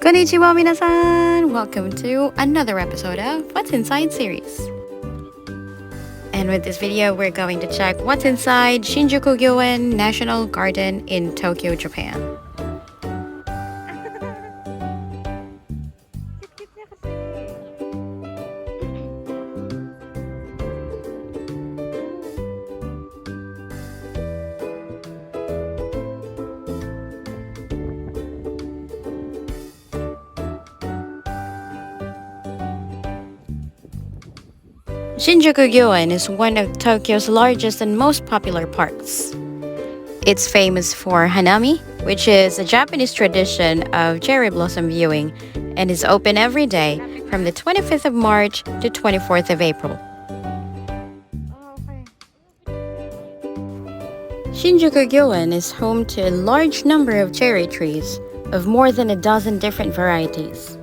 Konnichiwa minasan! Welcome to another episode of What's Inside series. And with this video, we're going to check what's inside Shinjuku Gyoen National Garden in Tokyo, Japan. Shinjuku Gyoen is one of Tokyo's largest and most popular parks. It's famous for hanami, which is a Japanese tradition of cherry blossom viewing, and is open every day from the 25th of March to 24th of April. Shinjuku Gyoen is home to a large number of cherry trees of more than a dozen different varieties.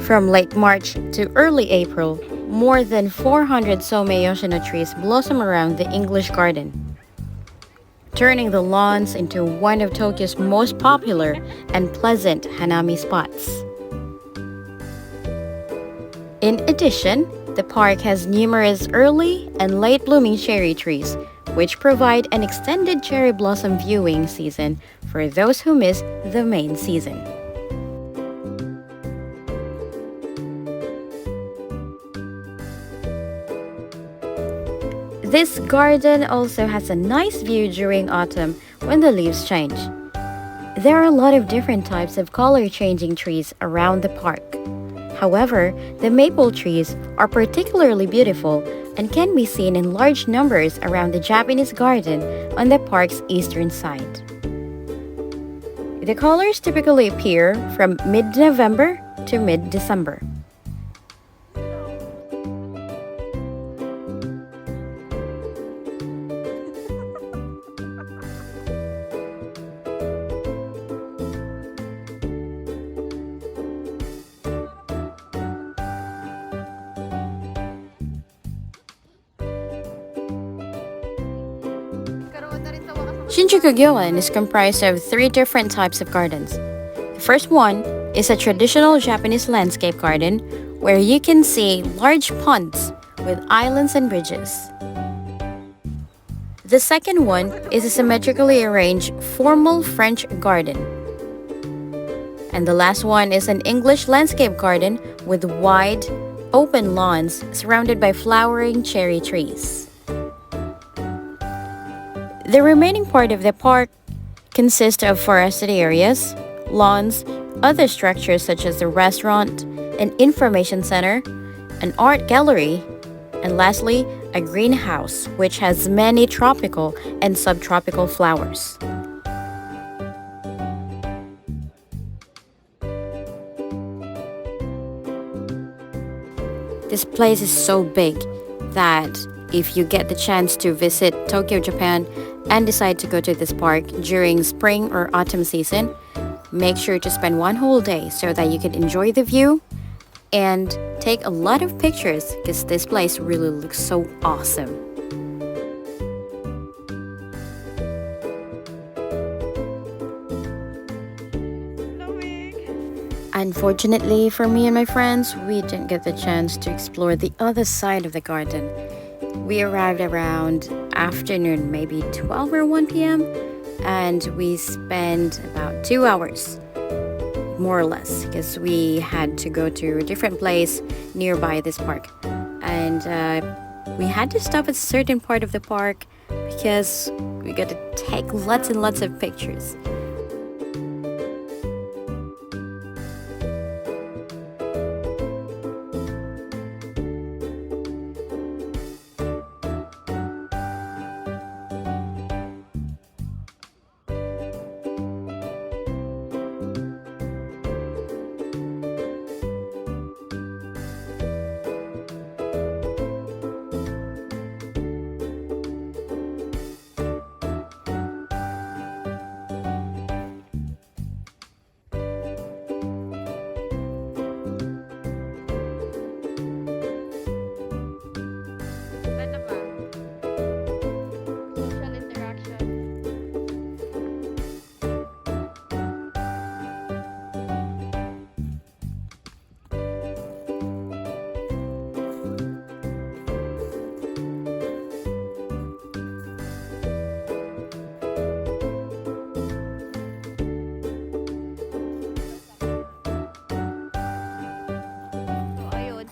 From late March to early April, more than 400 Somei Yoshino trees blossom around the English Garden, turning the lawns into one of Tokyo's most popular and pleasant hanami spots. In addition, the park has numerous early and late blooming cherry trees, which provide an extended cherry blossom viewing season for those who miss the main season. This garden also has a nice view during autumn when the leaves change. There are a lot of different types of color-changing trees around the park. However, the maple trees are particularly beautiful and can be seen in large numbers around the Japanese garden on the park's eastern side. The colors typically appear from mid-November to mid-December. Shinjuku Gyoen is comprised of three different types of gardens. The first one is a traditional Japanese landscape garden where you can see large ponds with islands and bridges. The second one is a symmetrically arranged formal French garden. And the last one is an English landscape garden with wide, open lawns surrounded by flowering cherry trees. The remaining part of the park consists of forested areas, lawns, other structures such as a restaurant, an information center, an art gallery, and lastly, a greenhouse which has many tropical and subtropical flowers. This place is so big that if you get the chance to visit Tokyo, Japan, and decide to go to this park during spring or autumn season, make sure to spend one whole day so that you can enjoy the view and take a lot of pictures because this place really looks so awesome. Unfortunately for me and my friends, we didn't get the chance to explore the other side of the garden. We arrived around afternoon, maybe 12 or 1 p.m. and we spent about 2 hours, more or less, because we had to go to a different place nearby this park. And we had to stop at a certain part of the park because we got to take lots and lots of pictures.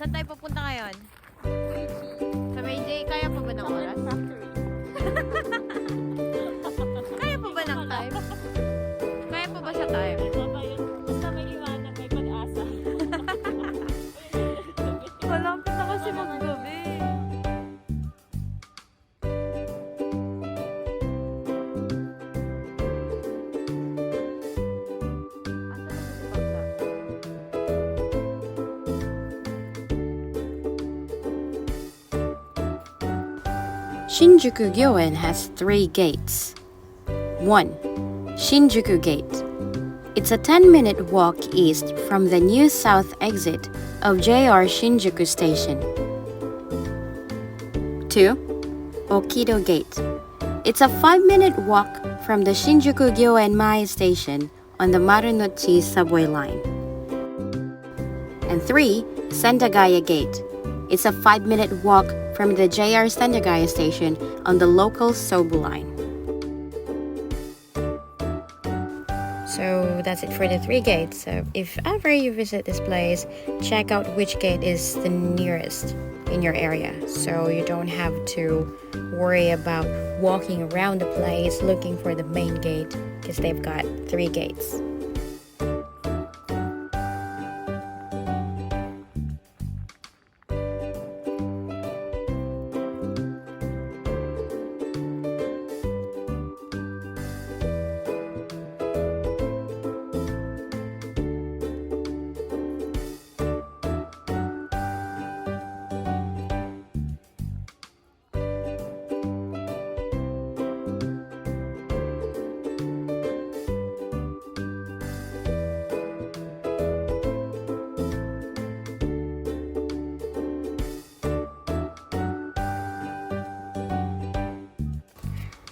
Saan tayo pupunta ngayon? Sa Meiji, kaya pa ba ng oras? Kaya pa ba ng time? Kaya pa ba sa time? Basta may liwanag, may pag-asa. Malapit na kasi maggabi. Shinjuku Gyoen has 3 gates. 1. Shinjuku Gate. It's a 10-minute walk east from the new south exit of JR Shinjuku Station. 2. Okido Gate. It's a 5-minute walk from the Shinjuku Gyoen Mai Station on the Marunouchi subway line. And 3. Sendagaya Gate. It's a 5-minute walk from the JR Sendagaya station on the local Sobu line. So that's it for the 3 gates. So if ever you visit this place, check out which gate is the nearest in your area, so you don't have to worry about walking around the place looking for the main gate, because they've got 3 gates.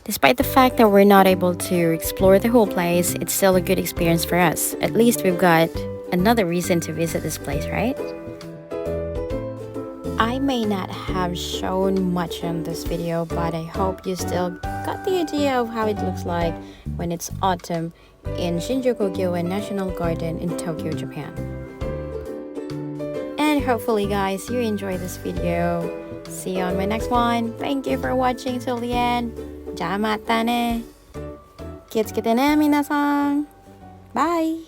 Despite the fact that we're not able to explore the whole place, it's still a good experience for us. At least we've got another reason to visit this place, right? I may not have shown much on this video, but I hope you still got the idea of how it looks like when it's autumn in Shinjuku Gyoen National Garden in Tokyo, Japan. And hopefully guys, you enjoyed this video. See you on my next one. Thank you for watching till the end. じゃあまたね。気をつけてね、皆さん。バイ。